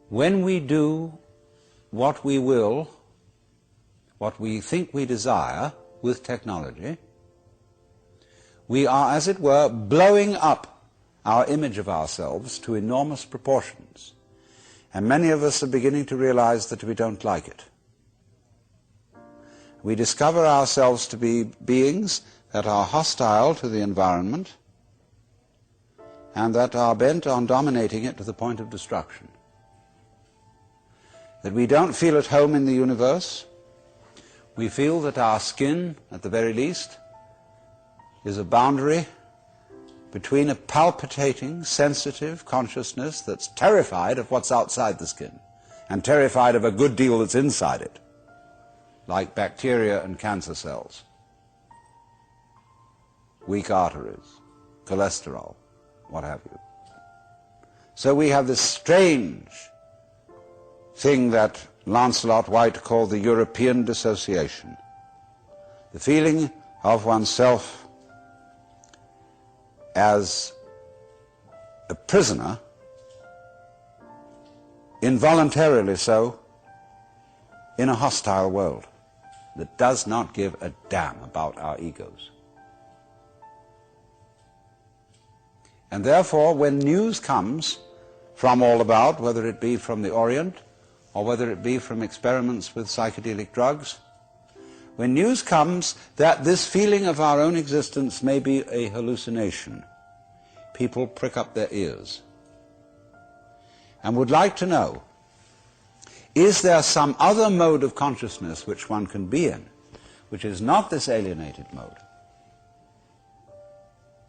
When we do what we will, what we think we desire with technology, we are, as it were, blowing up our image of ourselves to enormous proportions. And many of us are beginning to realize that we don't like it. We discover ourselves to be beings that are hostile to the environment and that are bent on dominating it to the point of destruction. That we don't feel at home in the universe. We feel that our skin, at the very least, is a boundary between a palpitating, sensitive consciousness that's terrified of what's outside the skin and terrified of a good deal that's inside it, like bacteria and cancer cells, weak arteries, cholesterol, what have you. So we have this strange thing that Lancelot White called the European dissociation, the feeling of oneself as a prisoner, involuntarily so, in a hostile world that does not give a damn about our egos. And therefore, when news comes from all about, whether it be from the Orient or whether it be from experiments with psychedelic drugs, when news comes that this feeling of our own existence may be a hallucination, people prick up their ears and would like to know, is there some other mode of consciousness which one can be in, which is not this alienated mode?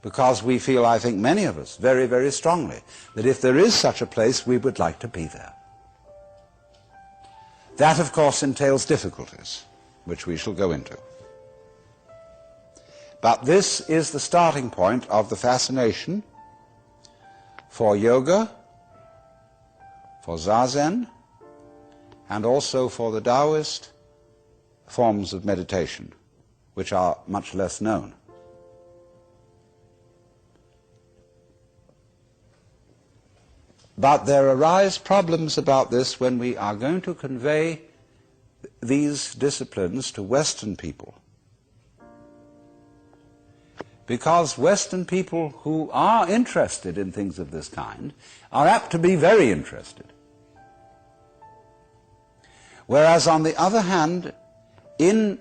Because we feel, I think many of us, very, very strongly, that if there is such a place, we would like to be there. That, of course, entails difficulties, which we shall go into. But this is the starting point of the fascination for yoga, for zazen, and also for the Taoist forms of meditation, which are much less known. But there arise problems about this when we are going to convey these disciplines to Western people. Because Western people who are interested in things of this kind are apt to be very interested. Whereas on the other hand, in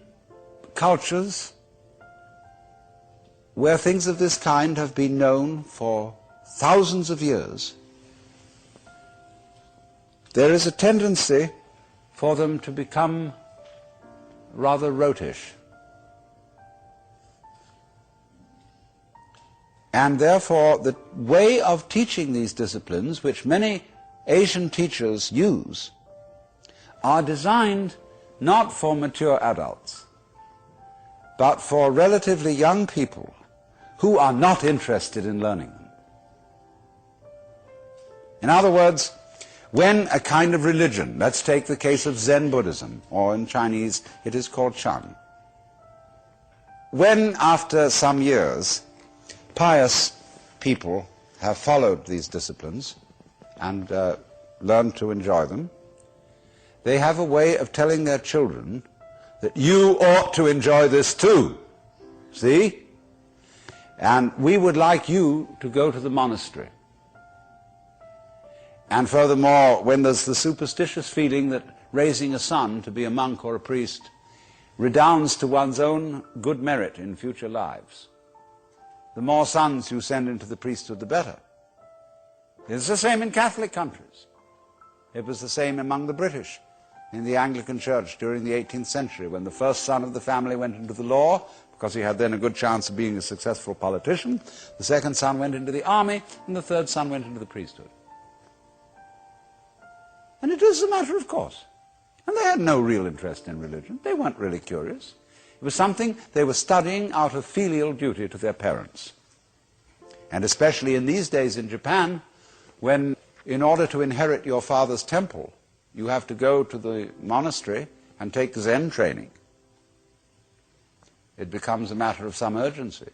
cultures where things of this kind have been known for thousands of years, there is a tendency for them to become rather rotish. And therefore, the way of teaching these disciplines, which many Asian teachers use, are designed not for mature adults, but for relatively young people who are not interested in learning them. In other words, when a kind of religion, let's take the case of Zen Buddhism, or in Chinese it is called Chan, when after some years pious people have followed these disciplines and learned to enjoy them, they have a way of telling their children that you ought to enjoy this too, see? And we would like you to go to the monastery. And furthermore, when there's the superstitious feeling that raising a son to be a monk or a priest redounds to one's own good merit in future lives, the more sons you send into the priesthood, the better. It's the same in Catholic countries. It was the same among the British in the Anglican Church during the 18th century, when the first son of the family went into the law, because he had then a good chance of being a successful politician. The second son went into the army, and the third son went into the priesthood. And it was a matter of course. And they had no real interest in religion. They weren't really curious. It was something they were studying out of filial duty to their parents. And especially in these days in Japan, when in order to inherit your father's temple, you have to go to the monastery and take Zen training. It becomes a matter of some urgency.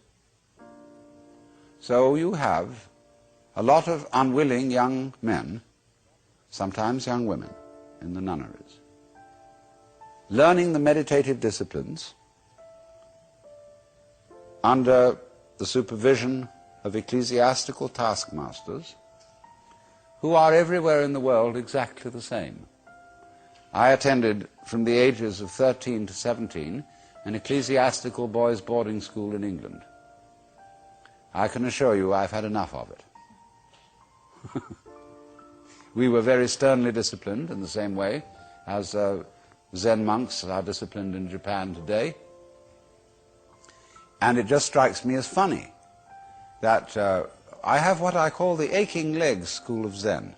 So you have a lot of unwilling young men sometimes young women, in the nunneries. Learning the meditative disciplines under the supervision of ecclesiastical taskmasters who are everywhere in the world exactly the same. I attended, from the ages of 13 to 17, an ecclesiastical boys' boarding school in England. I can assure you I've had enough of it. We were very sternly disciplined in the same way as Zen monks are disciplined in Japan today. And it just strikes me as funny that I have what I call the aching legs school of Zen,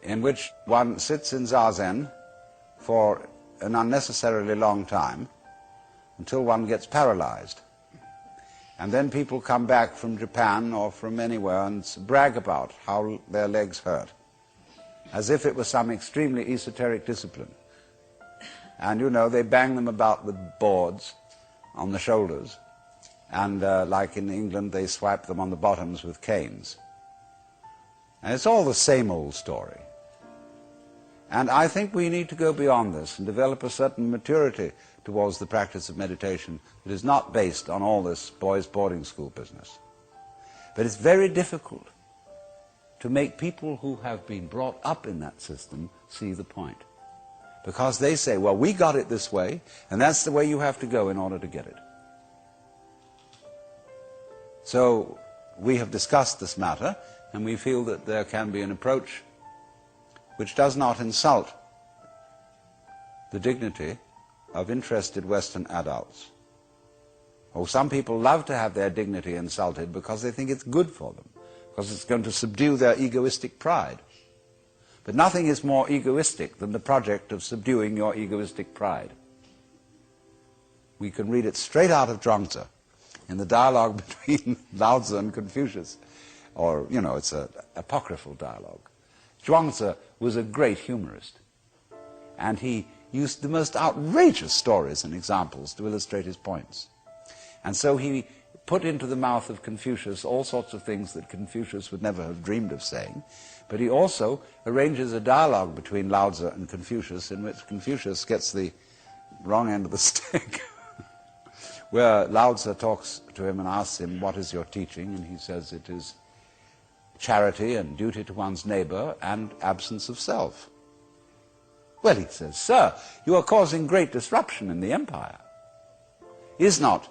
in which one sits in Zazen for an unnecessarily long time until one gets paralyzed. And then people come back from Japan or from anywhere and brag about how their legs hurt, as if it was some extremely esoteric discipline. And you know, they bang them about with boards on the shoulders, and like in England, they swipe them on the bottoms with canes. And it's all the same old story. And I think we need to go beyond this and develop a certain maturity towards the practice of meditation that is not based on all this boys' boarding school business. But it's very difficult to make people who have been brought up in that system see the point. Because they say, well, we got it this way, and that's the way you have to go in order to get it. So we have discussed this matter, and we feel that there can be an approach which does not insult the dignity of interested Western adults. Oh, some people love to have their dignity insulted because they think it's good for them, because it's going to subdue their egoistic pride. But nothing is more egoistic than the project of subduing your egoistic pride. We can read it straight out of Zhuangzi in the dialogue between Lao Tzu and Confucius. Or, you know, it's an apocryphal dialogue. Zhuangzi was a great humorist, and he used the most outrageous stories and examples to illustrate his points. And so he put into the mouth of Confucius all sorts of things that Confucius would never have dreamed of saying, but he also arranges a dialogue between Lao Tzu and Confucius in which Confucius gets the wrong end of the stick, where Lao Tzu talks to him and asks him, what is your teaching? And he says it is charity and duty to one's neighbor and absence of self. Well, he says, sir, you are causing great disruption in the empire. Is not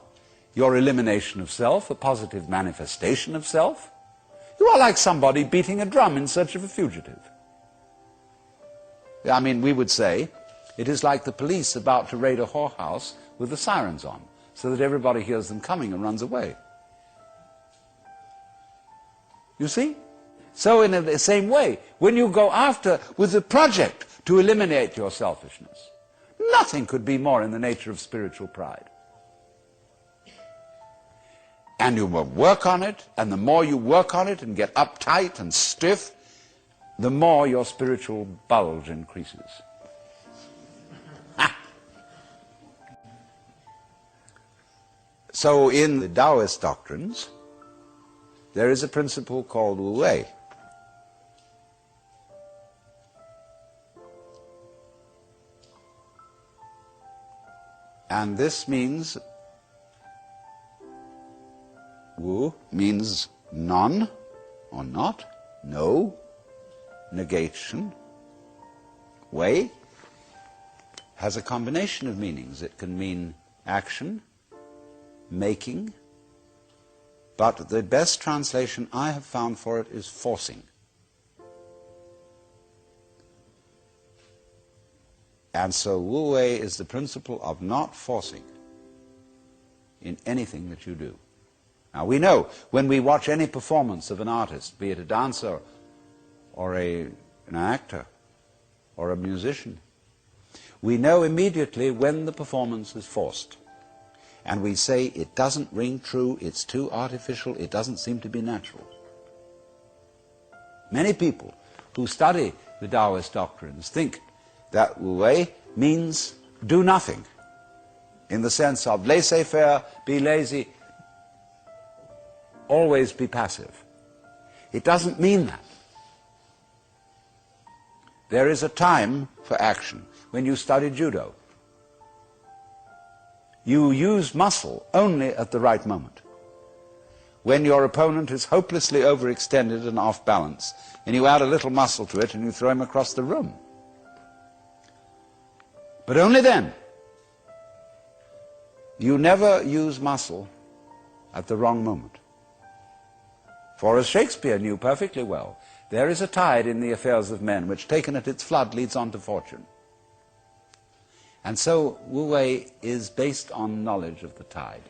your elimination of self a positive manifestation of self? You are like somebody beating a drum in search of a fugitive. I mean, we would say it is like the police about to raid a whorehouse with the sirens on, so that everybody hears them coming and runs away. You see? So in the same way, when you go after with the project to eliminate your selfishness, nothing could be more in the nature of spiritual pride. And you will work on it, and the more you work on it and get uptight and stiff, the more your spiritual bulge increases. So in the Taoist doctrines, there is a principle called Wu Wei. And this means, Wu means none or not, no, negation. Wei has a combination of meanings. It can mean action, making, but the best translation I have found for it is forcing. And so Wu Wei is the principle of not forcing in anything that you do. Now we know when we watch any performance of an artist, be it a dancer or an actor or a musician, we know immediately when the performance is forced. And we say it doesn't ring true, it's too artificial, it doesn't seem to be natural. Many people who study the Taoist doctrines think that Wu Wei means do nothing, in the sense of laissez-faire, be lazy, always be passive. It doesn't mean that. There is a time for action. When you study judo, you use muscle only at the right moment. When your opponent is hopelessly overextended and off balance, and you add a little muscle to it and you throw him across the room. But only then. You never use muscle at the wrong moment. For as Shakespeare knew perfectly well, there is a tide in the affairs of men which, taken at its flood, leads on to fortune. And so Wu Wei is based on knowledge of the tide,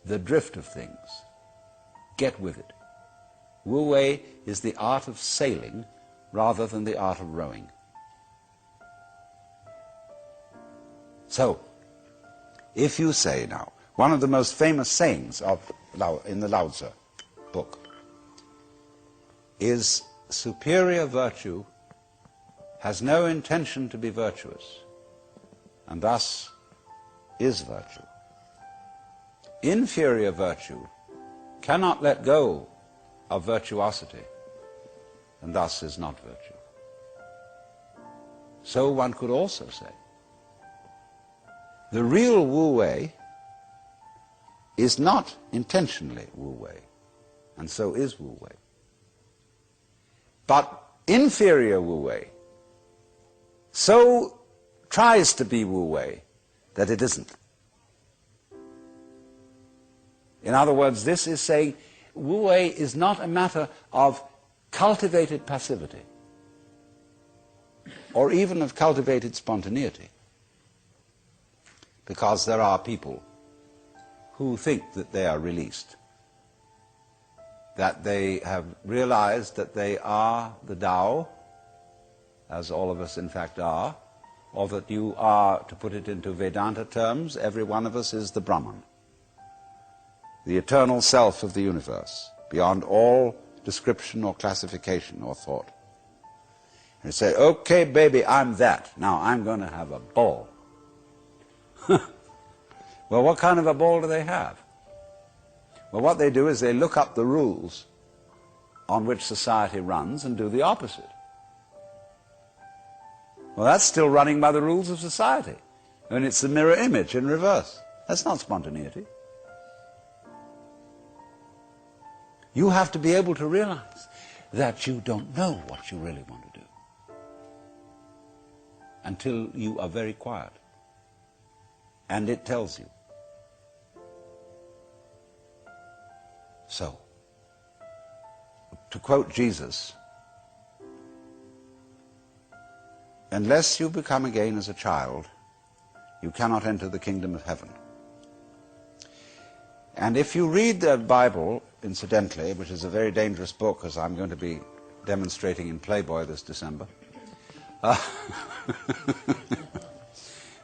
the drift of things. Get with it. Wu Wei is the art of sailing rather than the art of rowing. So, if you say now, one of the most famous sayings in the Lao Tzu book is, superior virtue has no intention to be virtuous, and thus is virtue. Inferior virtue cannot let go of virtuosity, and thus is not virtue. So one could also say, the real Wu Wei is not intentionally Wu Wei, and so is Wu Wei. But inferior Wu Wei so tries to be Wu Wei that it isn't. In other words, this is saying Wu Wei is not a matter of cultivated passivity or even of cultivated spontaneity, because there are people who think that they are released, that they have realized that they are the Tao, as all of us in fact are, or that you are, to put it into Vedanta terms, every one of us is the Brahman, the eternal self of the universe, beyond all description or classification or thought. And you say, okay, baby, I'm that. Now I'm going to have a ball. Well, what kind of a ball do they have? Well, what they do is they look up the rules on which society runs and do the opposite. Well, that's still running by the rules of society. And it's the mirror image in reverse. That's not spontaneity. You have to be able to realize that you don't know what you really want to do until you are very quiet. And it tells you. So, to quote Jesus, unless you become again as a child, you cannot enter the kingdom of heaven. And if you read the Bible, incidentally, which is a very dangerous book, as I'm going to be demonstrating in Playboy this December,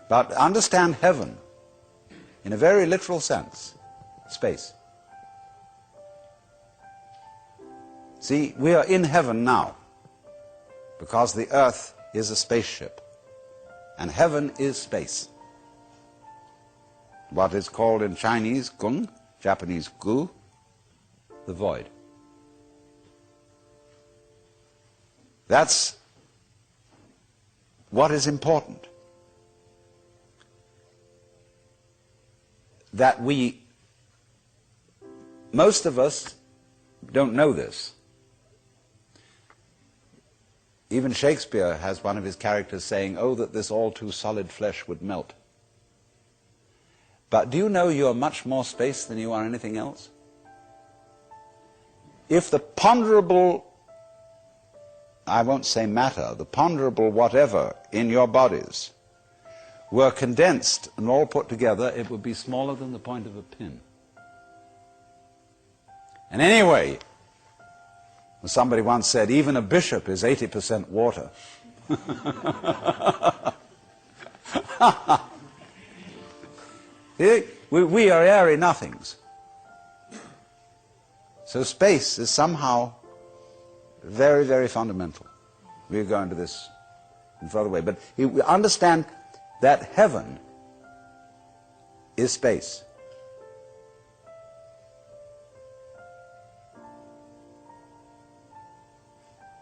but understand heaven in a very literal sense, space. See, we are in heaven now because the earth is a spaceship and heaven is space. What is called in Chinese Gung, Japanese Gu, the void. That's what is important. That most of us don't know this. Even Shakespeare has one of his characters saying, "Oh, that this all too solid flesh would melt." But do you know you are much more space than you are anything else? If the ponderable, I won't say matter, the ponderable whatever in your bodies were condensed and all put together, it would be smaller than the point of a pin. And anyway, somebody once said, even a bishop is 80% water. We are airy nothings. So space is somehow very, very fundamental. We'll go into this in further way. But we understand that heaven is space.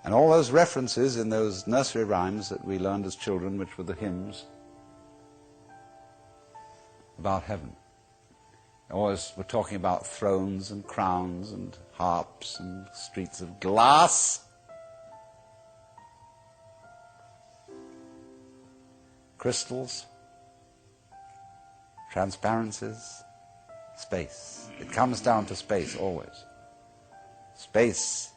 And all those references in those nursery rhymes that we learned as children, which were the hymns about heaven, always were talking about thrones and crowns and harps and streets of glass, crystals, transparencies, space. It comes down to space always. Space,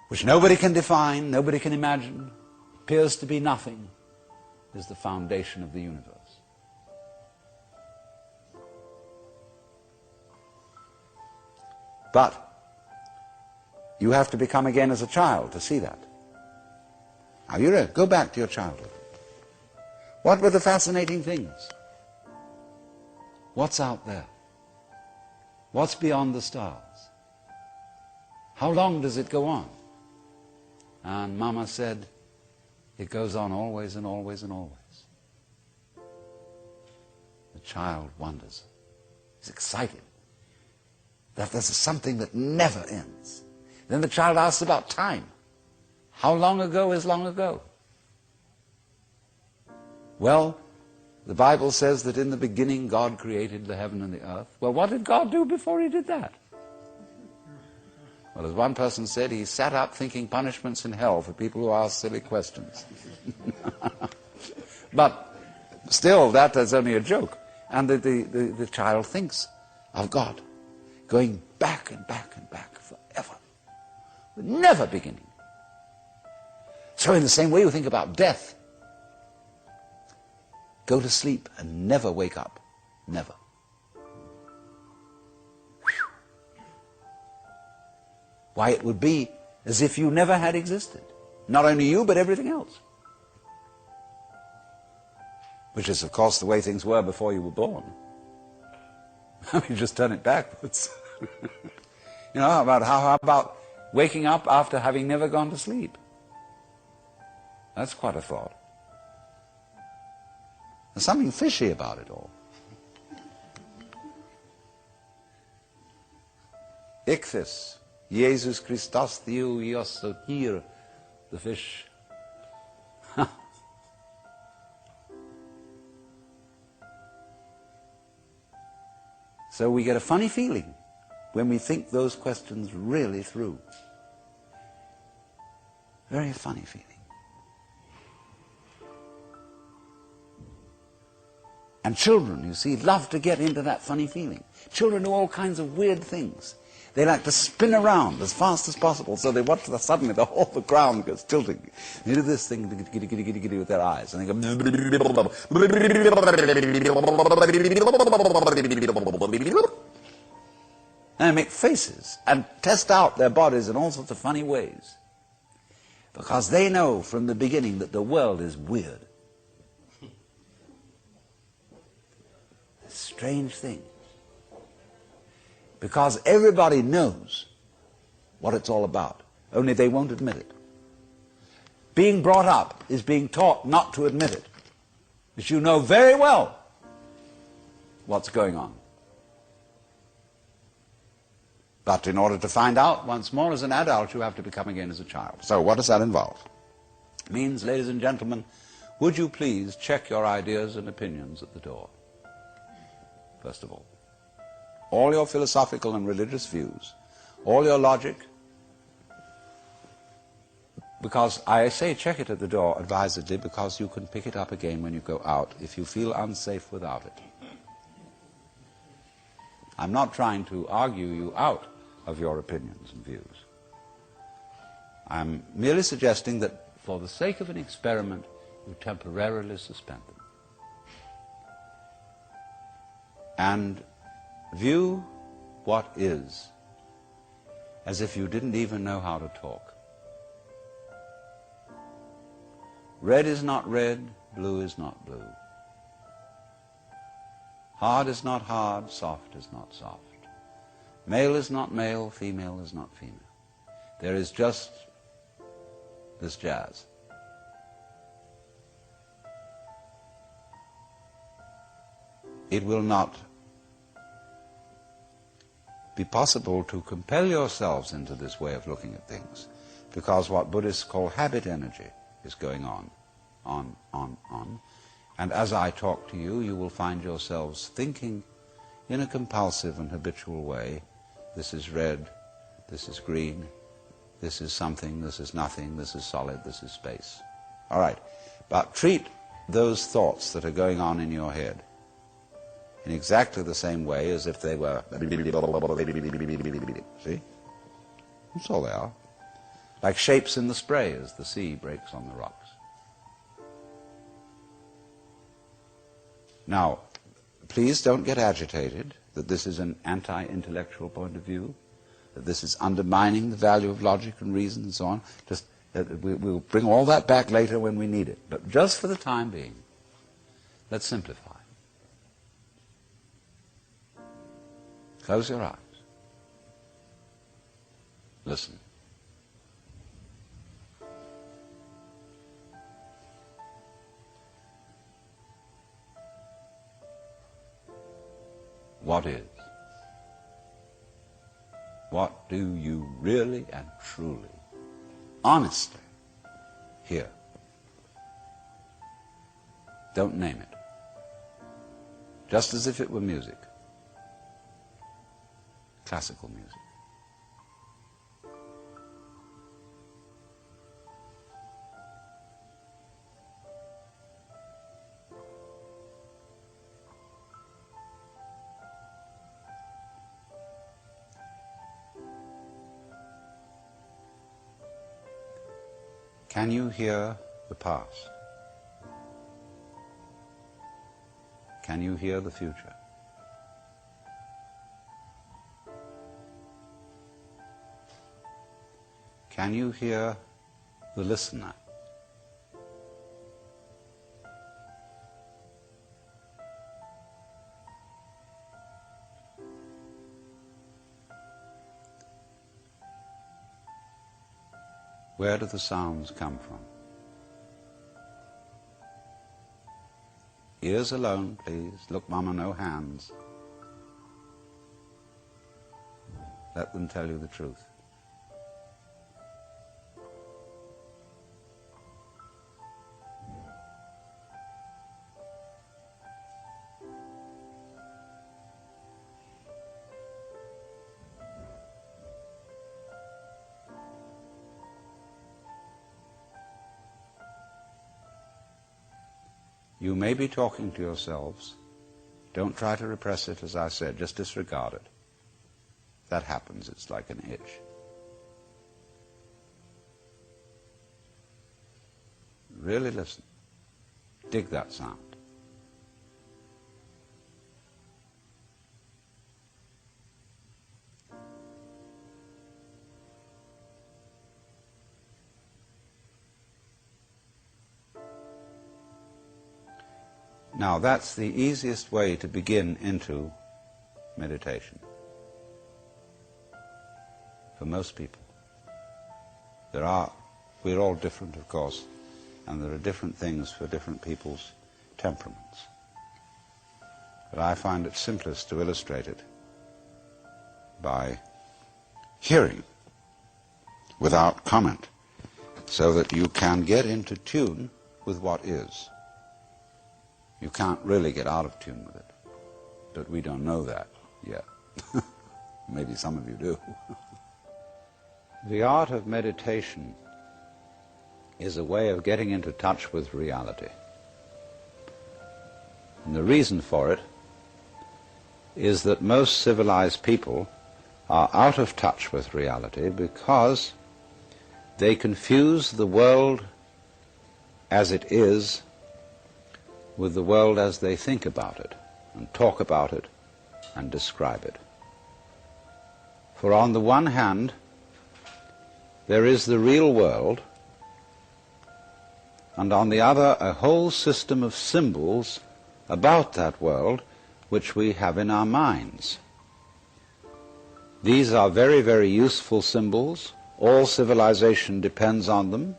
which nobody can define, nobody can imagine, appears to be nothing, is the foundation of the universe. But you have to become again as a child to see that. Now you go back to your childhood. What were the fascinating things? What's out there? What's beyond the stars? How long does it go on? And Mama said, it goes on always and always and always. The child wonders. He's excited that there's something that never ends. Then the child asks about time. How long ago is long ago? Well, the Bible says that in the beginning God created the heaven and the earth. Well, what did God do before he did that? Well, as one person said, he sat up thinking punishments in hell for people who ask silly questions. But still, that is only a joke. And the child thinks of God going back and back and back forever, with never beginning. So in the same way you think about death. Go to sleep and never wake up. Never. Why, it would be as if you never had existed. Not only you, but everything else. Which is, of course, the way things were before you were born. I mean, just turn it backwards. You know, how about waking up after having never gone to sleep? That's quite a thought. There's something fishy about it all. Ichthys, Jesus Christus Theou Ios Sotir, the fish. So we get a funny feeling when we think those questions really through. Very funny feeling. And children, you see, love to get into that funny feeling. Children do all kinds of weird things. They like to spin around as fast as possible, so they watch suddenly the whole ground goes tilting. They do this thing giddy, giddy, giddy, giddy, with their eyes, and they go and they make faces and test out their bodies in all sorts of funny ways, because they know from the beginning that the world is weird. A strange thing. Because everybody knows what it's all about, only they won't admit it. Being brought up is being taught not to admit it, because you know very well what's going on. But in order to find out once more as an adult, you have to become again as a child. So what does that involve? It means, ladies and gentlemen, would you please check your ideas and opinions at the door, first of all. All your philosophical and religious views, all your logic, because I say check it at the door advisedly, because you can pick it up again when you go out if you feel unsafe without it. I'm not trying to argue you out of your opinions and views. I'm merely suggesting that for the sake of an experiment, you temporarily suspend them. And view what is as if you didn't even know how to talk. Red is not red, blue is not blue. Hard is not hard, soft is not soft. Male is not male, female is not female. There is just this jazz. It will not be possible to compel yourselves into this way of looking at things, because what Buddhists call habit energy is going on. And as I talk to you, you will find yourselves thinking in a compulsive and habitual way. This is red, this is green, this is something, this is nothing, this is solid, this is space. All right, but treat those thoughts that are going on in your head in exactly the same way as if they were... See? That's all they are. Like shapes in the spray as the sea breaks on the rocks. Now, please don't get agitated that this is an anti-intellectual point of view, that this is undermining the value of logic and reason and so on. Just, we'll bring all that back later when we need it. But just for the time being, let's simplify. Close your eyes. Listen. What is? What do you really and truly, honestly, hear? Don't name it. Just as if it were music. Classical music. Can you hear the past? Can you hear the future? Can you hear the listener? Where do the sounds come from? Ears alone, please. Look, Mama, no hands. Let them tell you the truth. You may be talking to yourselves. Don't try to repress it, as I said. Just disregard it. That happens. It's like an itch. Really listen. Dig that sound. Now, that's the easiest way to begin into meditation for most people. We're all different, of course, and there are different things for different people's temperaments. But I find it simplest to illustrate it by hearing without comment, so that you can get into tune with what is. You can't really get out of tune with it, but we don't know that yet. Maybe some of you do. The art of meditation is a way of getting into touch with reality. And the reason for it is that most civilized people are out of touch with reality because they confuse the world as it is with the world as they think about it, and talk about it, and describe it. For on the one hand, there is the real world, and on the other, a whole system of symbols about that world which we have in our minds. These are very, very useful symbols. All civilization depends on them.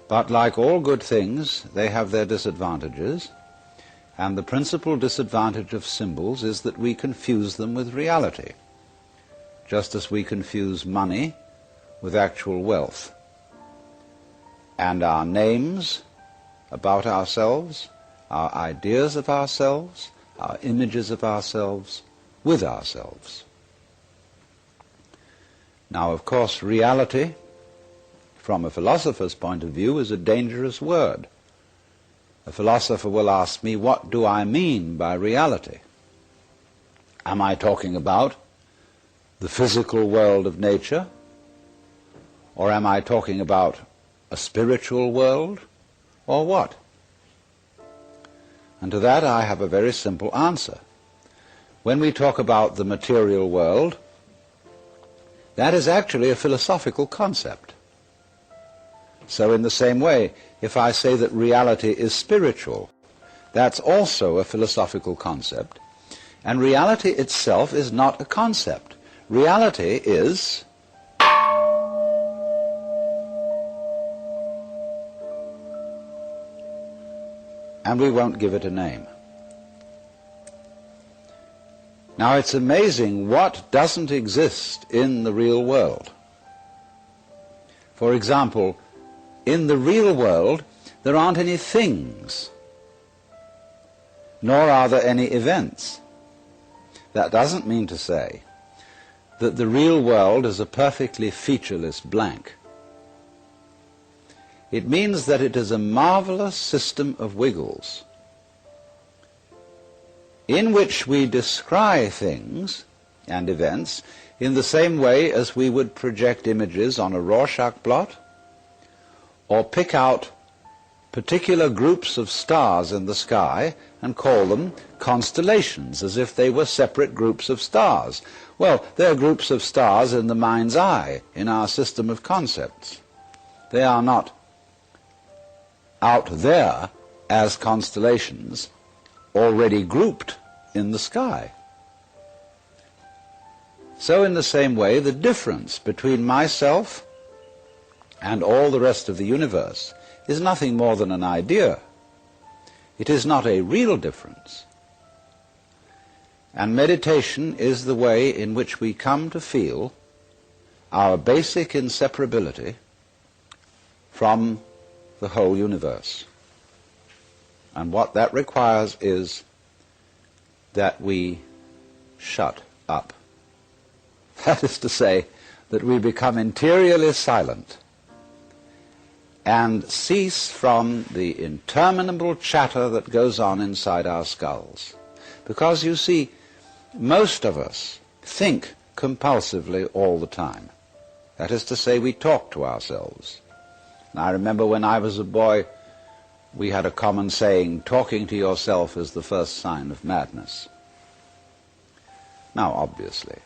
But like all good things, they have their disadvantages, And the principal disadvantage of symbols is that we confuse them with reality, just as we confuse money with actual wealth, and our names about ourselves, our ideas of ourselves, our images of ourselves with ourselves. Now, of course, reality, from a philosopher's point of view, is a dangerous word. A philosopher will ask me, what do I mean by reality? Am I talking about the physical world of nature? Or am I talking about a spiritual world? Or what? And to that I have a very simple answer. When we talk about the material world, that is actually a philosophical concept. So in the same way, if I say that reality is spiritual, that's also a philosophical concept. And reality itself is not a concept. Reality is and we won't give it a name. Now, it's amazing what doesn't exist in the real world. For example, in the real world, there aren't any things, nor are there any events. That doesn't mean to say that the real world is a perfectly featureless blank. It means that it is a marvelous system of wiggles in which we descry things and events in the same way as we would project images on a Rorschach blot, or pick out particular groups of stars in the sky and call them constellations, as if they were separate groups of stars. Well, they're groups of stars in the mind's eye, in our system of concepts. They are not out there as constellations already grouped in the sky. So in the same way, the difference between myself and all the rest of the universe is nothing more than an idea. It is not a real difference. And meditation is the way in which we come to feel our basic inseparability from the whole universe. And what that requires is that we shut up. That is to say, that we become interiorly silent and cease from the interminable chatter that goes on inside our skulls. Because, you see, most of us think compulsively all the time. That is to say, we talk to ourselves. And I remember when I was a boy, we had a common saying, talking to yourself is the first sign of madness. Now, obviously,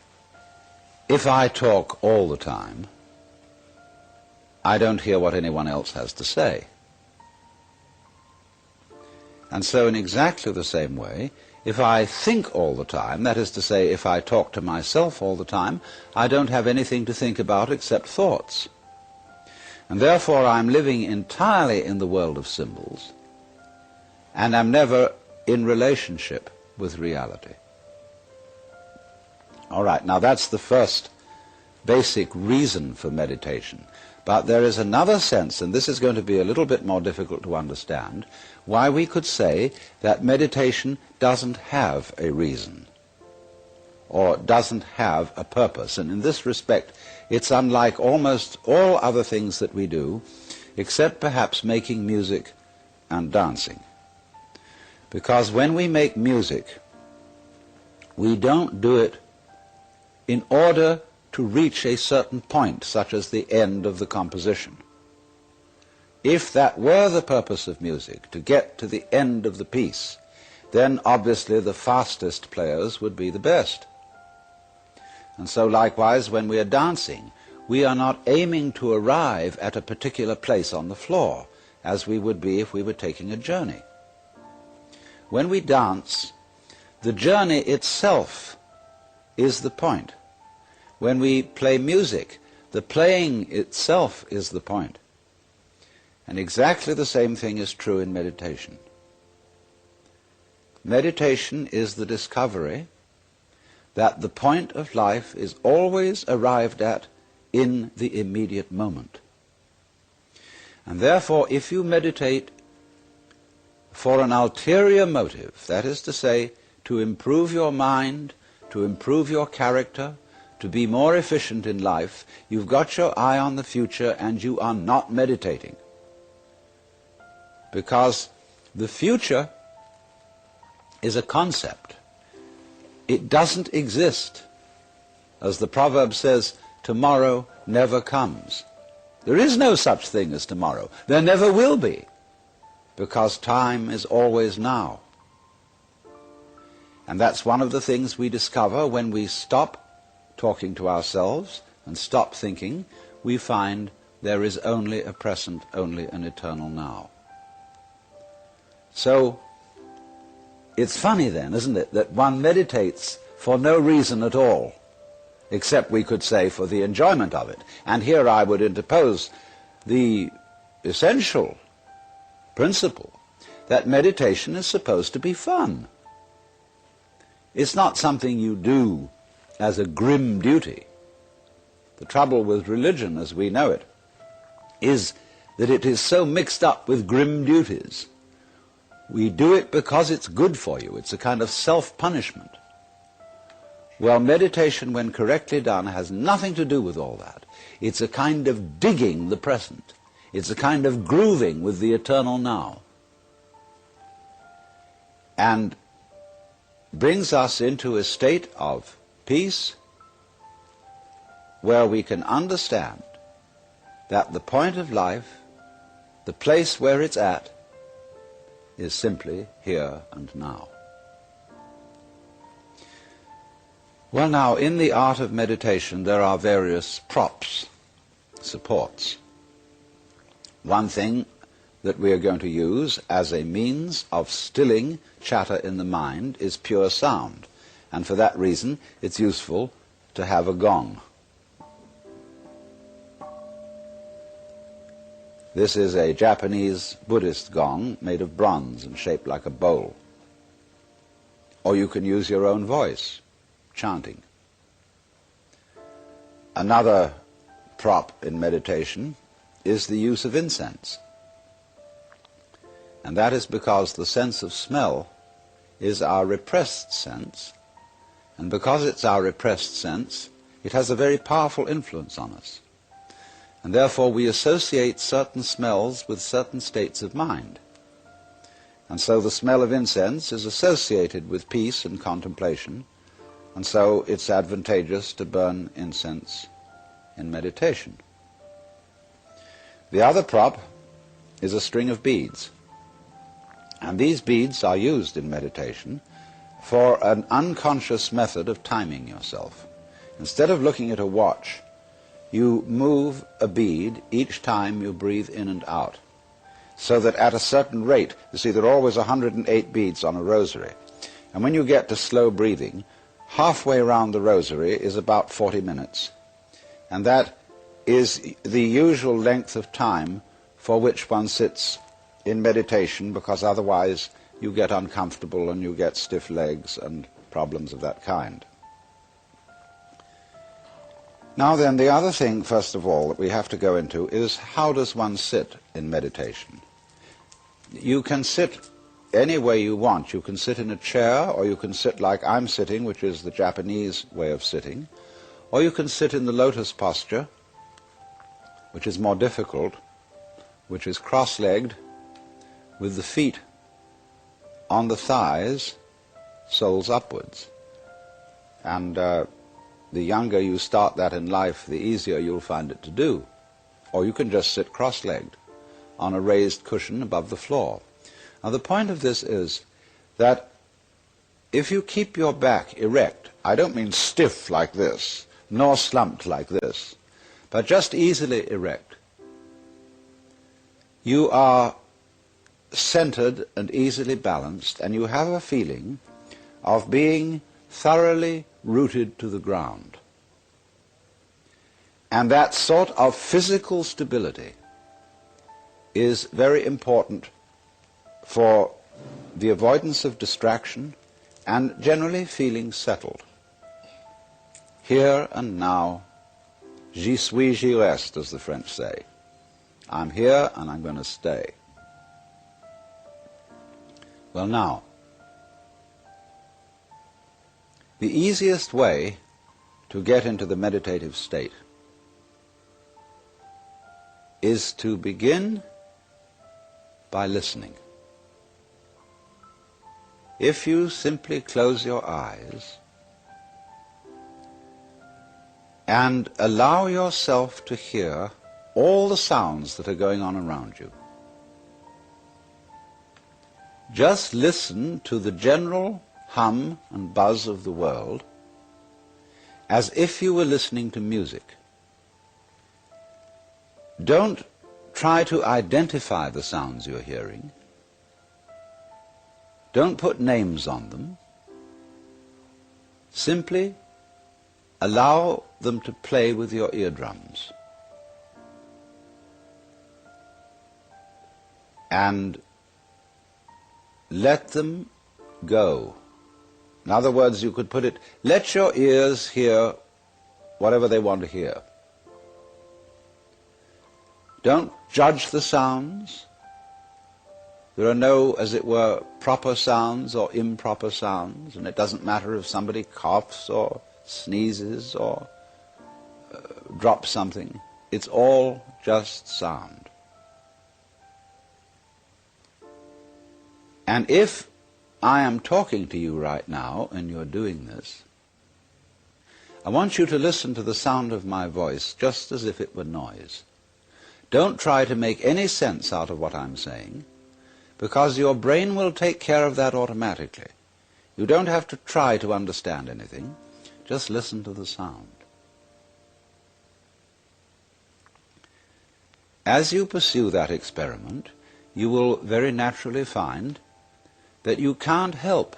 if I talk all the time, I don't hear what anyone else has to say. And so in exactly the same way, if I think all the time, that is to say, if I talk to myself all the time, I don't have anything to think about except thoughts. And therefore I'm living entirely in the world of symbols, and I'm never in relationship with reality. All right, now that's the first basic reason for meditation. But there is another sense, and this is going to be a little bit more difficult to understand, why we could say that meditation doesn't have a reason, or doesn't have a purpose. And in this respect, it's unlike almost all other things that we do, except perhaps making music and dancing. Because when we make music, we don't do it in order to reach a certain point, such as the end of the composition. If that were the purpose of music, to get to the end of the piece, then obviously the fastest players would be the best. And so likewise, when we are dancing, we are not aiming to arrive at a particular place on the floor, as we would be if we were taking a journey. When we dance, the journey itself is the point. When we play music, the playing itself is the point. And exactly the same thing is true in meditation. Meditation is the discovery that the point of life is always arrived at in the immediate moment. And therefore, if you meditate for an ulterior motive, that is to say, to improve your mind, to improve your character, to be more efficient in life, you've got your eye on the future and you are not meditating. Because the future is a concept. It doesn't exist. As the proverb says, tomorrow never comes. There is no such thing as tomorrow. There never will be, because time is always now. And that's one of the things we discover when we stop talking to ourselves and stop thinking. We find there is only a present, only an eternal now. So it's funny then, isn't it, that one meditates for no reason at all, except, we could say, for the enjoyment of it. And here I would interpose the essential principle that meditation is supposed to be fun. It's not something you do as a grim duty. The trouble with religion, as we know it, is that it is so mixed up with grim duties. We do it because it's good for you. It's a kind of self-punishment. Well, meditation, when correctly done, has nothing to do with all that. It's a kind of digging the present. It's a kind of grooving with the eternal now. And brings us into a state of peace where we can understand that the point of life, the place where it's at, is simply here and now. Well, now, in the art of meditation there are various props, supports. One thing that we are going to use as a means of stilling chatter in the mind is pure sound, and for that reason it's useful to have a gong. This is a Japanese Buddhist gong made of bronze and shaped like a bowl. Or you can use your own voice, chanting. Another prop in meditation is the use of incense. And that is because the sense of smell is our repressed sense, and because it's our repressed sense, it has a very powerful influence on us. And therefore we associate certain smells with certain states of mind. And so the smell of incense is associated with peace and contemplation, and so it's advantageous to burn incense in meditation. The other prop is a string of beads. And these beads are used in meditation for an unconscious method of timing yourself. Instead of looking at a watch, you move a bead each time you breathe in and out, so that at a certain rate, you see, there are always 108 beads on a rosary, and when you get to slow breathing, halfway around the rosary is about 40 minutes, and that is the usual length of time for which one sits in meditation, because otherwise you get uncomfortable and you get stiff legs and problems of that kind. Now then, the other thing, first of all, that we have to go into is how does one sit in meditation? You can sit any way you want. You can sit in a chair, or you can sit like I'm sitting, which is the Japanese way of sitting, or you can sit in the lotus posture, which is more difficult, which is cross-legged, with the feet on the thighs, soles upwards. And the younger you start that in life, the easier you'll find it to do. Or you can just sit cross-legged on a raised cushion above the floor. Now the point of this is that if you keep your back erect, I don't mean stiff like this, nor slumped like this, but just easily erect, you are centered and easily balanced, and you have a feeling of being thoroughly rooted to the ground. And that sort of physical stability is very important for the avoidance of distraction, and generally feeling settled. Here and now, j'y suis, j'y reste, as the French say. I'm here and I'm going to stay. Well now, the easiest way to get into the meditative state is to begin by listening. If you simply close your eyes and allow yourself to hear all the sounds that are going on around you, just listen to the general hum and buzz of the world as if you were listening to music. Don't try to identify the sounds you're hearing. Don't put names on them. Simply allow them to play with your eardrums. And let them go. In other words, you could put it, let your ears hear whatever they want to hear. Don't judge the sounds. There are no, as it were, proper sounds or improper sounds, and it doesn't matter if somebody coughs or sneezes or drops something. It's all just sound. And if I am talking to you right now and you're doing this, I want you to listen to the sound of my voice just as if it were noise. Don't try to make any sense out of what I'm saying, because your brain will take care of that automatically. You don't have to try to understand anything. Just listen to the sound. As you pursue that experiment, you will very naturally find that you can't help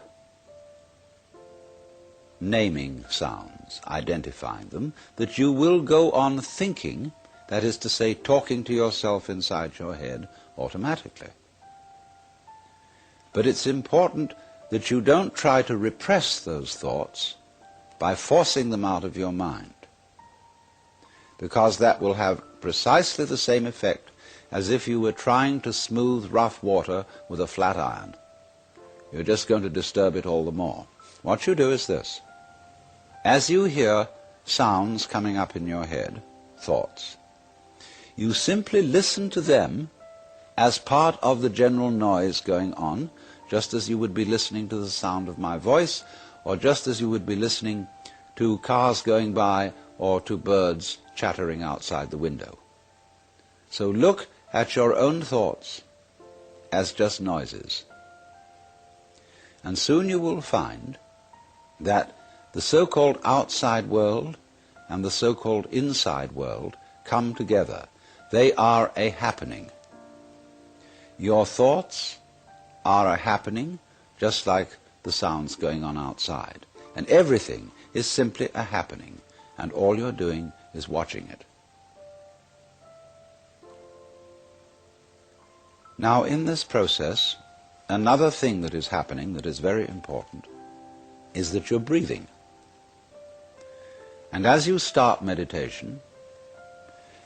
naming sounds, identifying them, that you will go on thinking, that is to say, talking to yourself inside your head automatically. But it's important that you don't try to repress those thoughts by forcing them out of your mind, because that will have precisely the same effect as if you were trying to smooth rough water with a flat iron. You're just going to disturb it all the more. What you do is this. As you hear sounds coming up in your head, thoughts, you simply listen to them as part of the general noise going on, just as you would be listening to the sound of my voice, or just as you would be listening to cars going by or to birds chattering outside the window. So look at your own thoughts as just noises. And soon you will find that the so-called outside world and the so-called inside world come together. They are a happening. Your thoughts are a happening, just like the sounds going on outside. And everything is simply a happening, and all you're doing is watching it. Now, in this process, another thing that is happening that is very important is that you're breathing. And as you start meditation,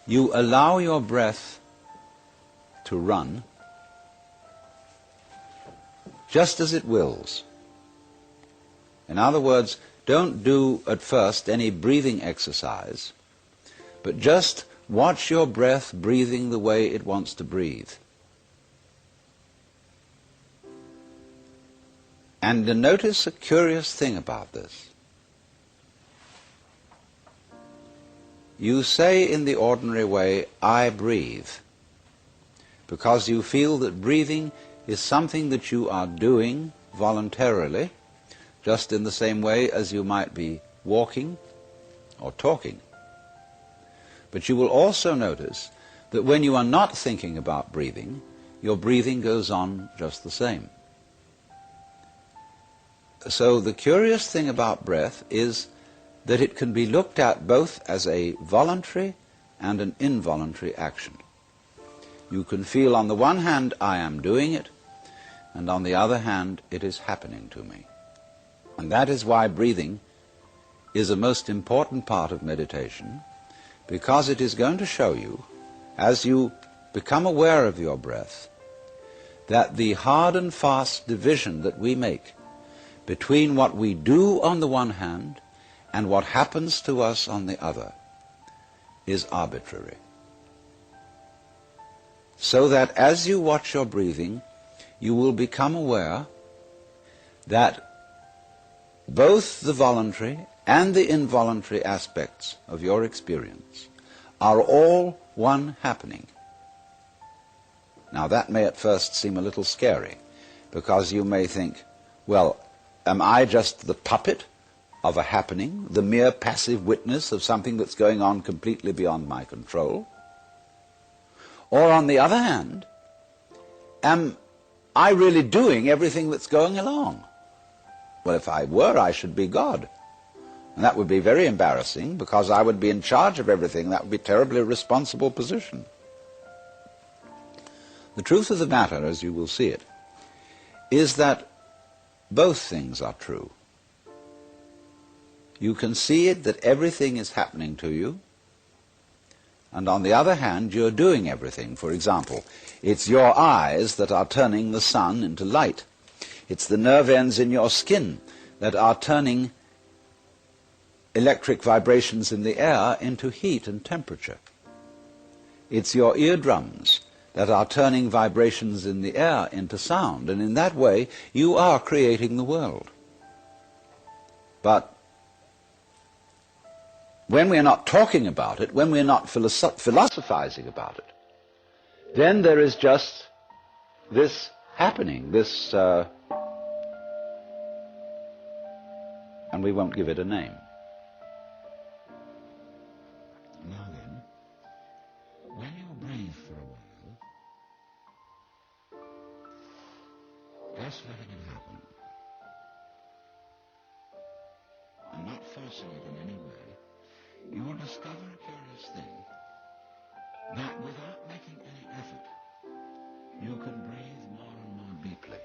you allow your breath to run just as it wills. In other words, don't do at first any breathing exercise, but just watch your breath breathing the way it wants to breathe. And notice a curious thing about this. You say in the ordinary way, I breathe, because you feel that breathing is something that you are doing voluntarily, just in the same way as you might be walking or talking. But you will also notice that when you are not thinking about breathing, your breathing goes on just the same. So the curious thing about breath is that it can be looked at both as a voluntary and an involuntary action. You can feel on the one hand, I am doing it, and on the other hand, it is happening to me. And that is why breathing is a most important part of meditation, because it is going to show you, as you become aware of your breath, that the hard and fast division that we make between what we do on the one hand and what happens to us on the other is arbitrary. So that as you watch your breathing, you will become aware that both the voluntary and the involuntary aspects of your experience are all one happening. Now that may at first seem a little scary, because you may think, well, am I just the puppet of a happening, the mere passive witness of something that's going on completely beyond my control? Or on the other hand, am I really doing everything that's going along? Well, if I were, I should be God. And that would be very embarrassing, because I would be in charge of everything. That would be a terribly responsible position. The truth of the matter, as you will see it, is that both things are true. You can see it that everything is happening to you, and on the other hand, you're doing everything. For example, it's your eyes that are turning the sun into light. It's the nerve ends in your skin that are turning electric vibrations in the air into heat and temperature. It's your eardrums that are turning vibrations in the air into sound, and in that way you are creating the world. But when we are not talking about it, when we are not philosophizing about it, then there is just this happening, this, and we won't give it a name. Now then, when you breathe for a while, just letting it happen, and not forcing it in any way, you will discover a curious thing, that without making any effort, you can breathe more and more deeply.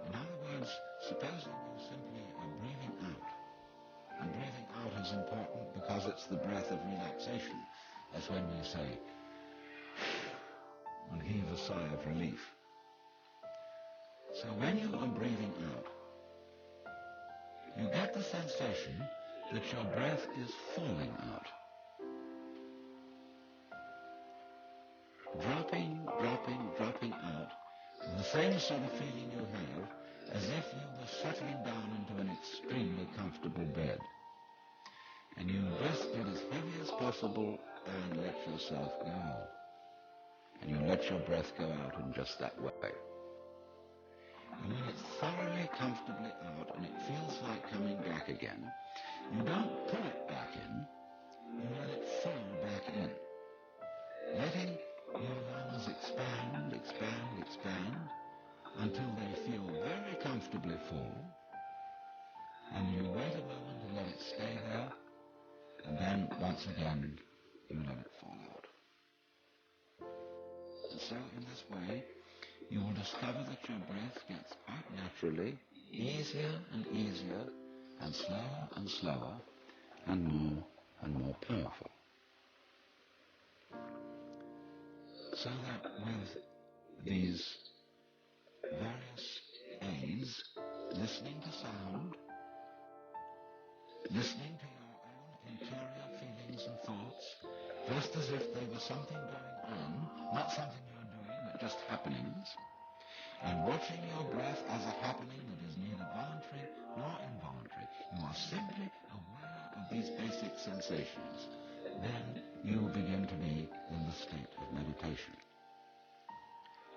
In other words, supposing you simply are breathing out, and breathing out is important because it's the breath of relaxation, as when we say, and heave a sigh of relief. So when you are breathing out, you get the sensation that your breath is falling out. Dropping, dropping, dropping out, with the same sort of feeling you have as if you were settling down into an extremely comfortable bed. And you just get as heavy as possible and let yourself go. And you let your breath go out in just that way. And when it's thoroughly comfortably out and it feels like coming back again, you don't pull it back in, you let it fall back in. Letting your lungs expand, expand, expand, until they feel very comfortably full, and you wait a moment and let it stay there, and then once again you let it fall out. And so in this way you will discover that your breath gets quite naturally easier and easier, and slower, and more powerful. So that with these various aids, listening to sound, listening to your own interior feelings and thoughts, just as if there was something going on, not something you're doing, but just happenings, and watching your breath as a happening that is neither voluntary nor involuntary, you are simply aware of these basic sensations, then you begin to be in the state of meditation.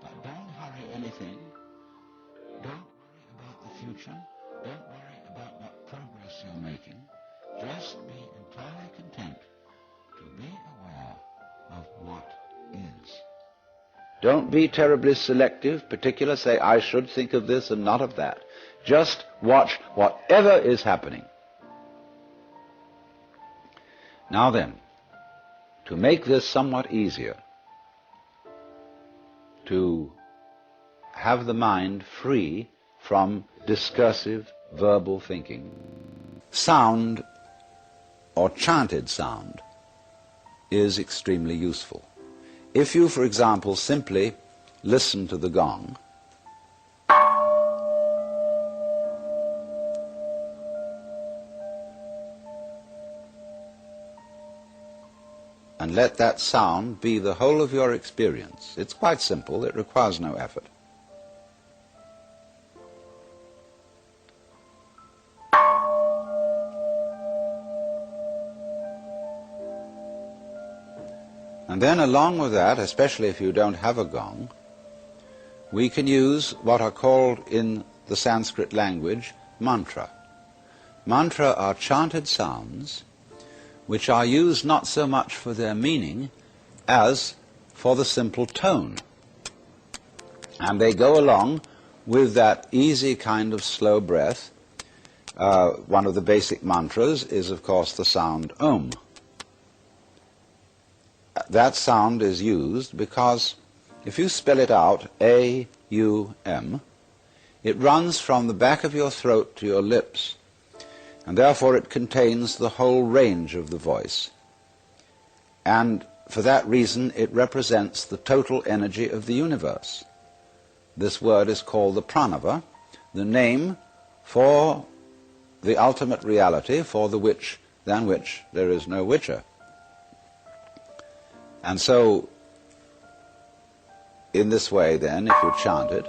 But don't hurry anything. Don't worry about the future. Don't worry about what progress you're making. Just be entirely content to be aware of what is. Don't be terribly selective, particular, say, I should think of this and not of that. Just watch whatever is happening. Now then, to make this somewhat easier, to have the mind free from discursive verbal thinking. Sound, or chanted sound, is extremely useful. If you, for example, simply listen to the gong, and let that sound be the whole of your experience. It's quite simple, it requires no effort. And then along with that, especially if you don't have a gong, we can use what are called in the Sanskrit language mantra. Mantra are chanted sounds which are used not so much for their meaning as for the simple tone. And they go along with that easy kind of slow breath. One of the basic mantras is, of course, the sound Om. That sound is used because if you spell it out, A-U-M, it runs from the back of your throat to your lips, and therefore it contains the whole range of the voice. And for that reason, it represents the total energy of the universe. This word is called the pranava, the name for the ultimate reality, for the which, than which there is no whicher. And so, in this way then, if you chant it,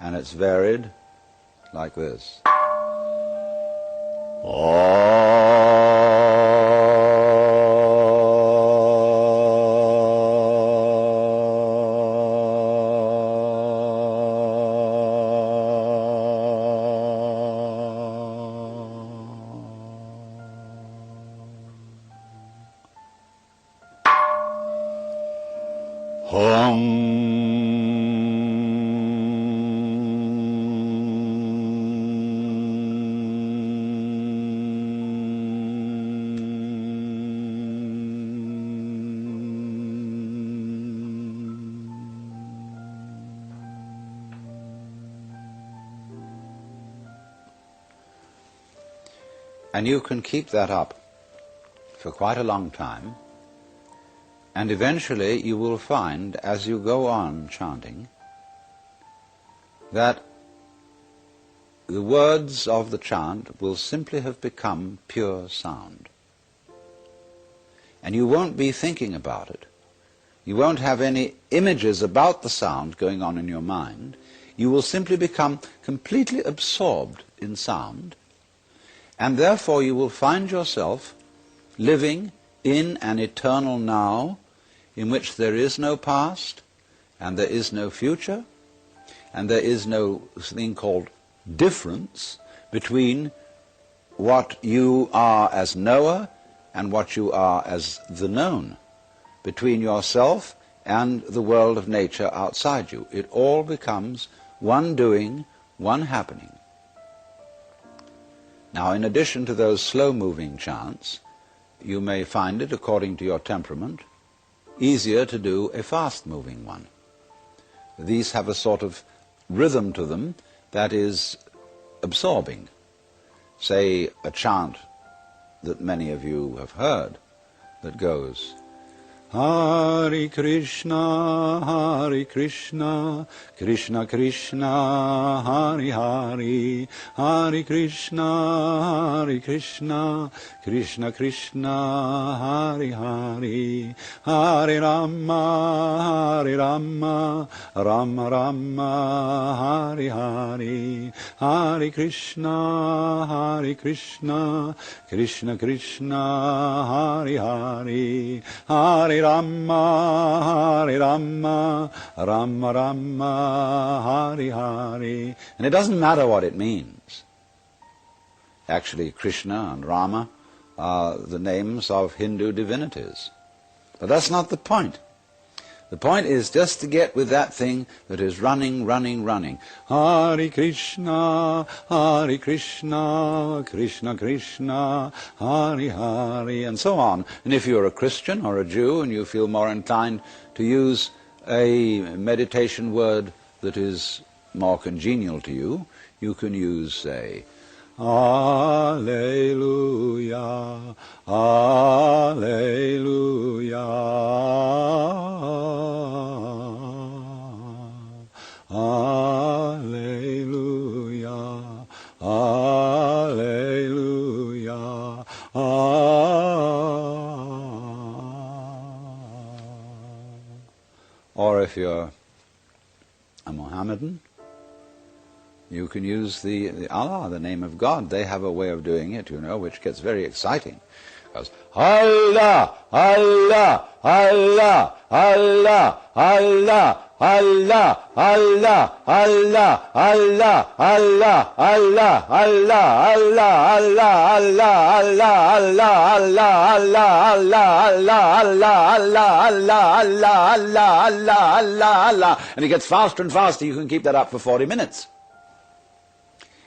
and it's varied like this. And you can keep that up for quite a long time, and eventually you will find, as you go on chanting, that the words of the chant will simply have become pure sound. And you won't be thinking about it. You won't have any images about the sound going on in your mind. You will simply become completely absorbed in sound, and therefore you will find yourself living in an eternal now in which there is no past and there is no future and there is no thing called difference between what you are as knower and what you are as the known, between yourself and the world of nature outside you. It all becomes one doing, one happening. Now, in addition to those slow-moving chants, you may find it, according to your temperament, easier to do a fast-moving one. These have a sort of rhythm to them that is absorbing. Say, a chant that many of you have heard that goes, Hare Krishna, Krishna Krishna, Hare Hare, Hare Krishna, Krishna Krishna, Hare Hare, Hare Rama, Rama Rama, Hare Hare, Hare Krishna, Krishna Krishna, Hare Hare, Hare Rama, Rama Rama, Hare Hare. And it doesn't matter what it means. Actually, Krishna and Rama are the names of Hindu divinities. But that's not the point. The point is just to get with that thing that is running, running, running. Hare Krishna, Krishna Krishna, Hare Hare, and so on. And if you're a Christian or a Jew and you feel more inclined to use a meditation word that is more congenial to you, you can use, say, Alleluia, Alleluia, Alleluia, Alleluia, Or if you're a Mohammedan, you can use the Allah, the name of God. They have a way of doing it, you know, which gets very exciting. It goes, Allah, Allah, Allah, Allah, Allah, Allah, Allah, Allah, Allah, Allah, Allah, Allah, Allah, Allah, Allah, Allah, Allah, Allah, Allah, and it gets faster and faster. You can keep that up for 40 minutes.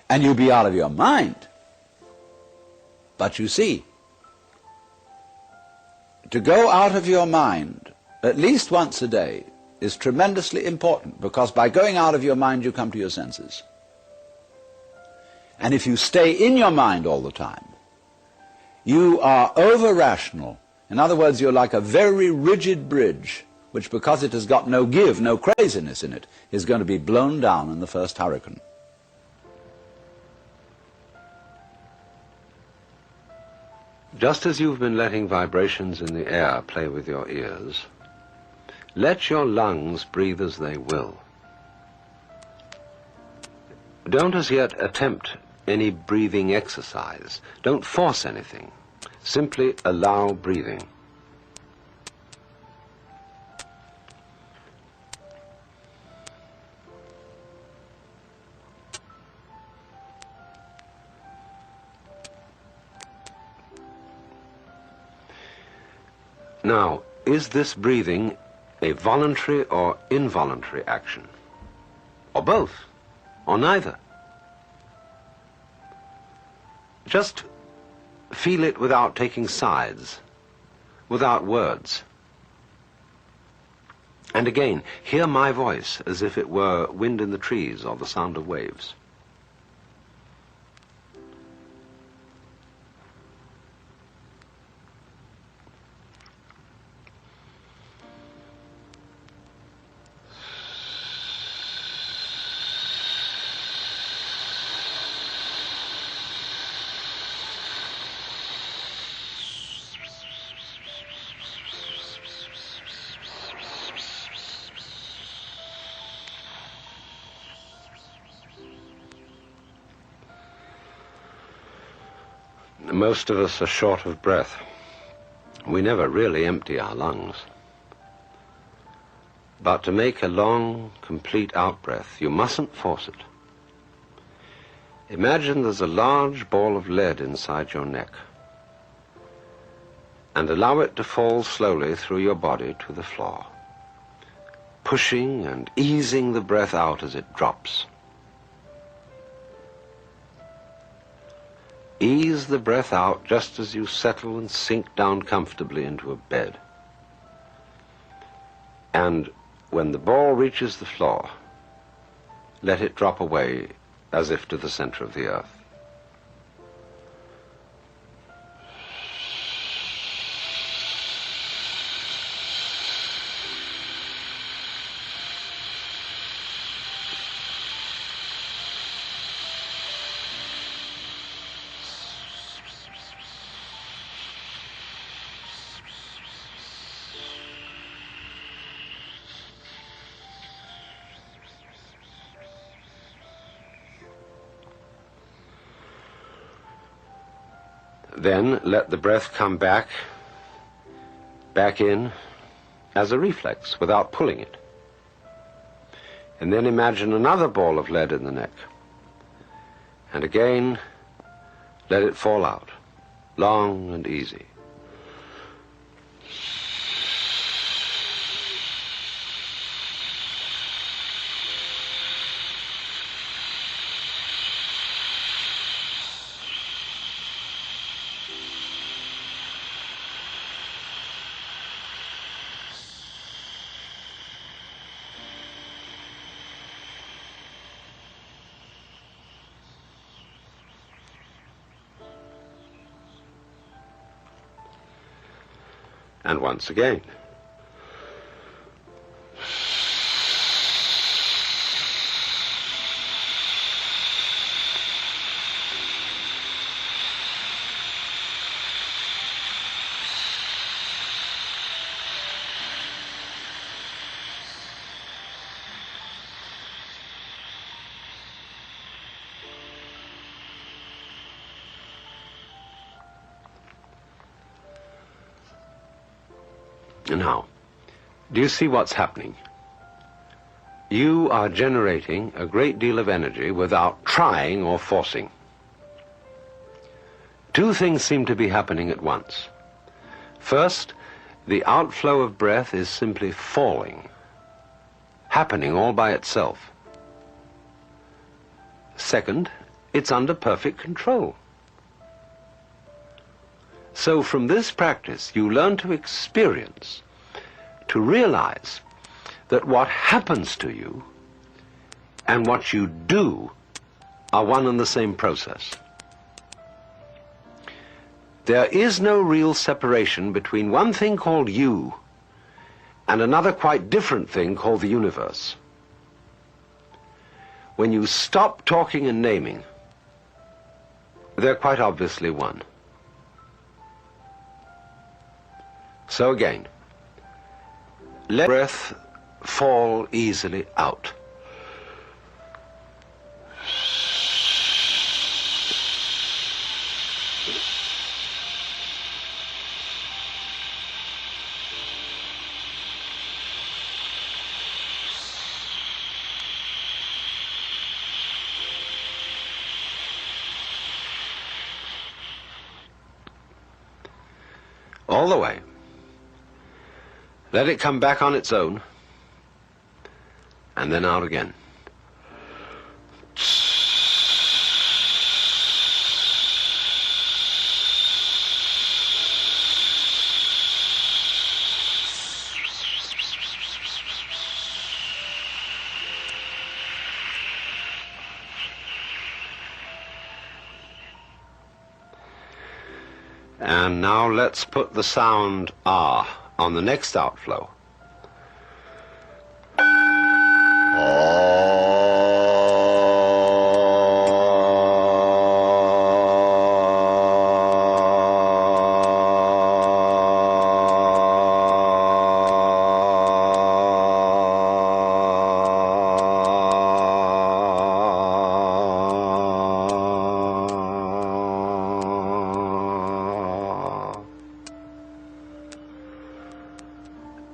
And you'll be out of your mind. But you see, to go out of your mind at least once a day is tremendously important, because by going out of your mind you come to your senses. And if you stay in your mind all the time, you are over-rational. In other words, you're like a very rigid bridge, which, because it has got no give, no craziness in it, is going to be blown down in the first hurricane. Just as you've been letting vibrations in the air play with your ears, let your lungs breathe as they will. Don't as yet attempt any breathing exercise. Don't force anything. Simply allow breathing. Now, is this breathing a voluntary or involuntary action? Or both? Or neither? Just feel it without taking sides, without words. And again, hear my voice as if it were wind in the trees or the sound of waves. Most of us are short of breath. We never really empty our lungs. But to make a long, complete out-breath, you mustn't force it. Imagine there's a large ball of lead inside your neck, and allow it to fall slowly through your body to the floor, pushing and easing the breath out as it drops. Ease the breath out just as you settle and sink down comfortably into a bed. And when the ball reaches the floor, let it drop away as if to the center of the earth. Then let the breath come back in as a reflex without pulling it. And then imagine another ball of lead in the neck. And again, let it fall out. long and easy. And once again. Now, do you see what's happening? You are generating a great deal of energy without trying or forcing. Two things seem to be happening at once. First, the outflow of breath is simply falling, happening all by itself. Second, it's under perfect control. So from this practice, you learn to experience, to realize that what happens to you and what you do are one and the same process. There is no real separation between one thing called you and another quite different thing called the universe. When you stop talking and naming, they're quite obviously one. So again, let breath fall easily out. All the way. Let it come back on its own, and then out again. And now let's put the sound ah on the next outflow.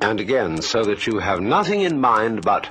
And again, so that you have nothing in mind but